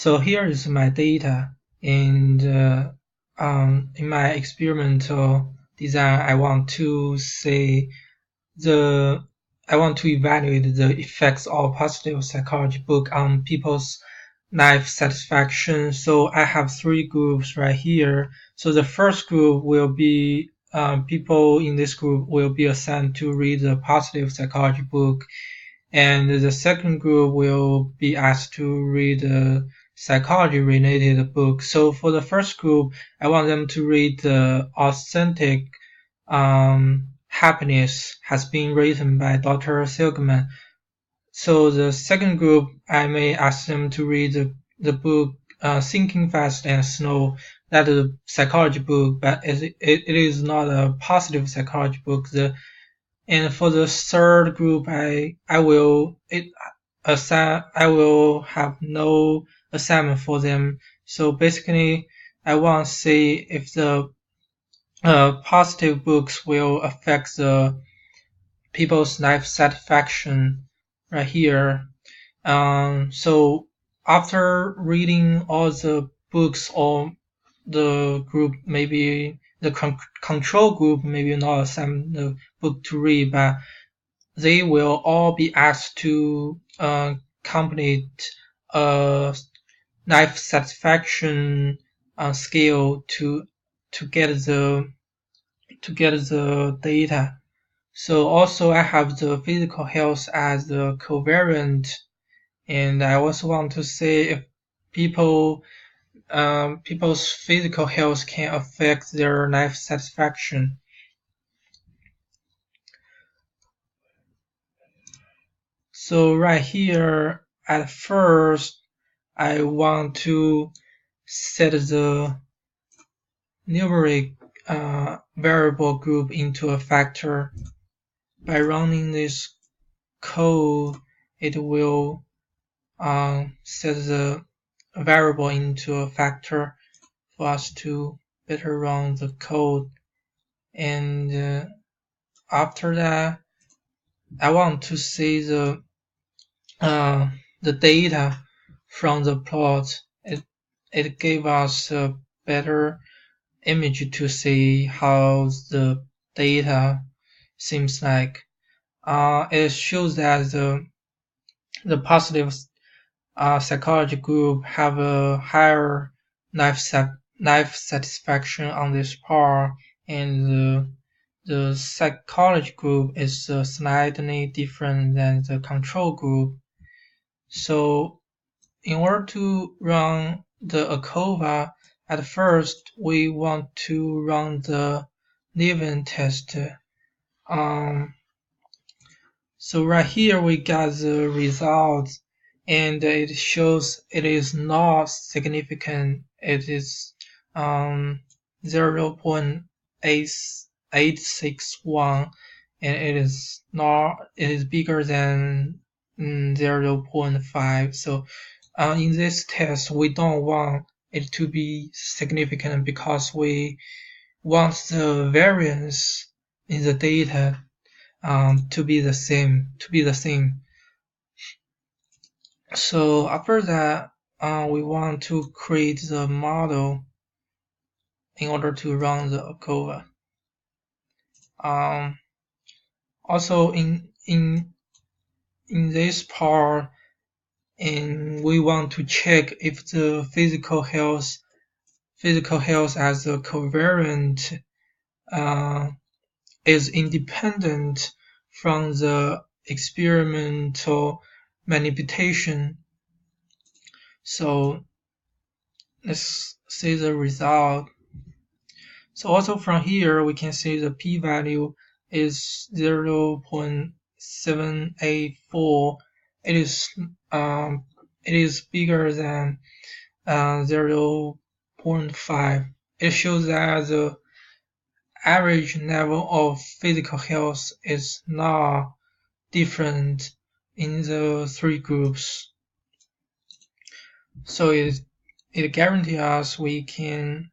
So here is my data, and in my experimental design, I want to evaluate the effects of positive psychology book on people's life satisfaction. So I have three groups right here. So the first group will be people in this group will be assigned to read the positive psychology book, and the second group will be asked to read a psychology related book. So for the first group, I want them to read the Authentic Happiness has been written by Dr. Seligman. So the second group, I may ask them to read the book Thinking Fast and Slow. That is a psychology book, but it is not a positive psychology book. And for the third group, I will have no assignment for them. So basically, I want to see if the positive books will affect the people's life satisfaction right here. So after reading all the books, or the group, maybe the control group, maybe not assign the book to read, but they will all be asked to complete a life satisfaction scale to get the data. So also I have the physical health as the covariant, and I also want to say if people's physical health can affect their life satisfaction. So right here, at first, I want to set the numeric variable group into a factor. By running this code, it will set the variable into a factor for us to better run the code. And after that, I want to see the data from the plot. It gave us a better image to see how the data seems like. It shows that the positive psychology group have a higher life satisfaction on this part, and the psychology group is slightly different than the control group. So in order to run the ACOVA, at first we want to run the Levin test. So right here we got the results, and it shows it is not significant. It is 0.861, and it is bigger than 0.5. So in this test, we don't want it to be significant because we want the variance in the data to be the same. So after that, we want to create the model in order to run the ACOVA. Also in this part, and we want to check if the physical health as a covariant is independent from the experimental manipulation. So let's see the result. So also from here we can see the p-value is 0.784. It is bigger than 0.5. It shows that the average level of physical health is not different in the three groups. So it guarantees us we can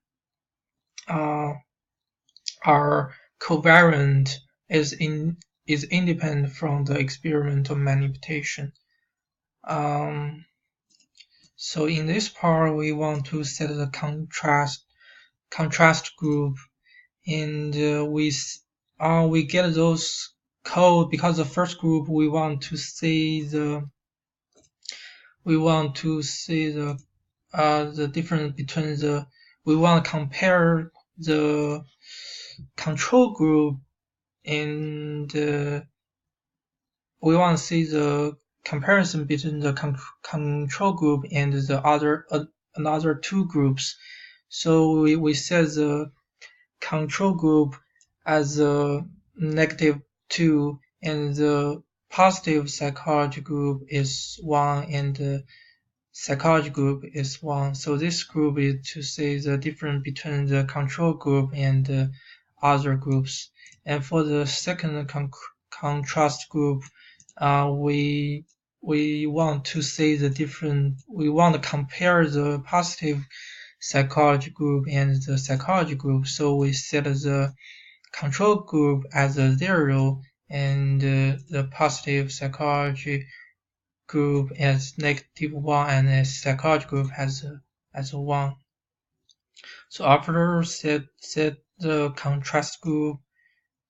our covariant is independent from the experimental manipulation. So in this part, we want to set the contrast group, and we get those code because the first group we want to see the the difference between the we want to compare the control group and we want to see the comparison between the control group and the other another two groups. So we set the control group as a -2 and the positive psychology group is 1 and the psychology group is 1. So this group is to say the difference between the control group and the other groups. And for the second contrast group, we want to say the different. We want to compare the positive psychology group and the psychology group. So we set the control group as a 0 and the positive psychology group as -1 and the psychology group as a 1. So after set the contrast group,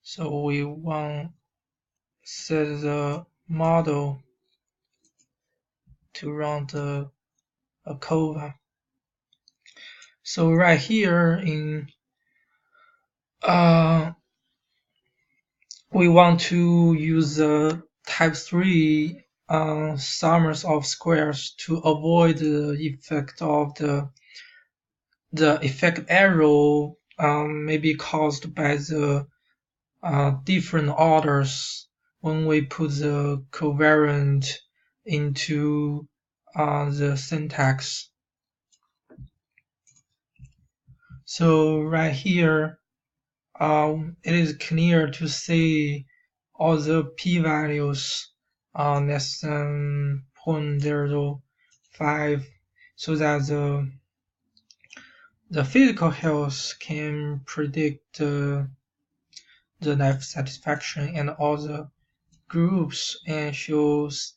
so we want set the model to run the ACOVA. So right here in we want to use the type 3 summers of squares to avoid the effect of the effect arrow may be caused by the different orders when we put the covariant into the syntax. So right here, it is clear to see all the p-values are less than 0.05 so that the physical health can predict the life satisfaction and all the groups and shows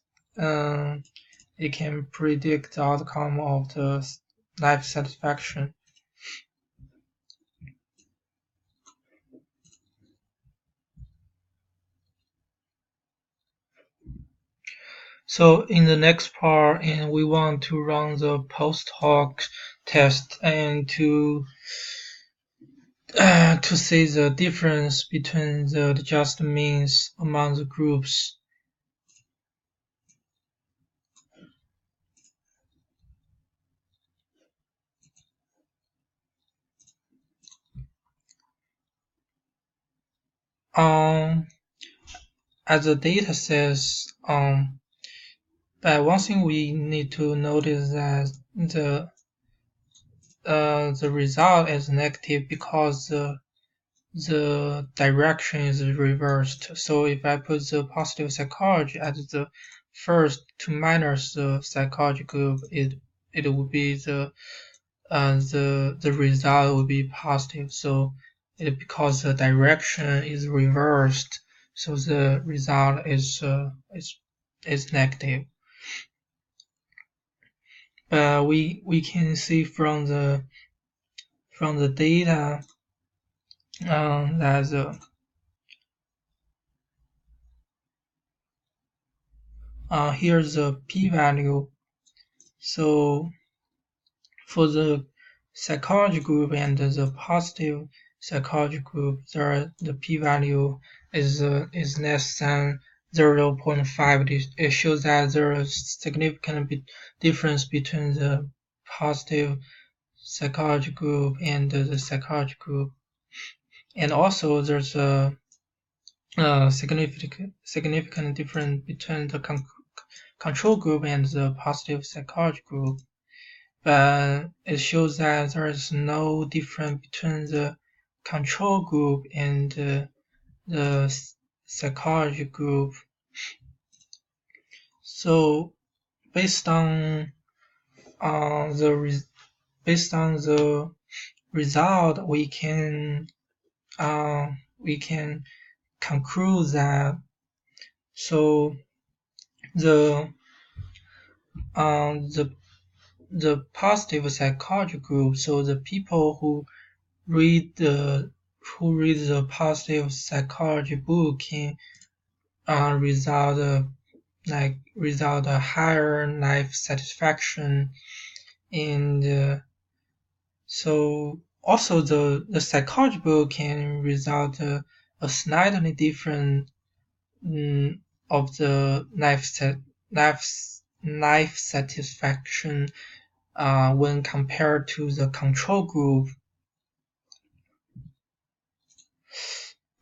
it can predict the outcome of the life satisfaction. So in the next part, and we want to run the post hoc test and to see the difference between the adjusted means among the groups. As the data says, but one thing we need to notice that the result is negative because the direction is reversed. So if I put the positive psychology at the first to minus the psychology group, it would be the result would be positive. So because the direction is reversed, so the result is negative. But we can see from the data that here's the p-value. So for the psychology group and the positive psychology group, the p-value is less than 0.5. It shows that there is significant difference between the positive psychology group and the psychology group, and also there's a significant difference between the control group and the positive psychology group. But it shows that there is no difference between the control group and the psychology group. So based on the result, we can conclude that so the the positive psychology group. So the people read the who read the positive psychology book can result a higher life satisfaction, and so also the psychology book can result a slightly different of the life satisfaction when compared to the control group.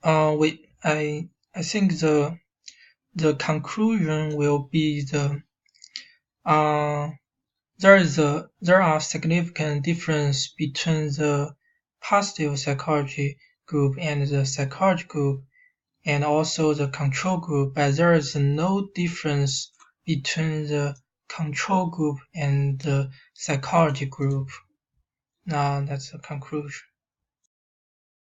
I think the conclusion will be there are significant difference between the positive psychology group and the psychology group, and also the control group, but there is no difference between the control group and the psychology group. Now that's the conclusion.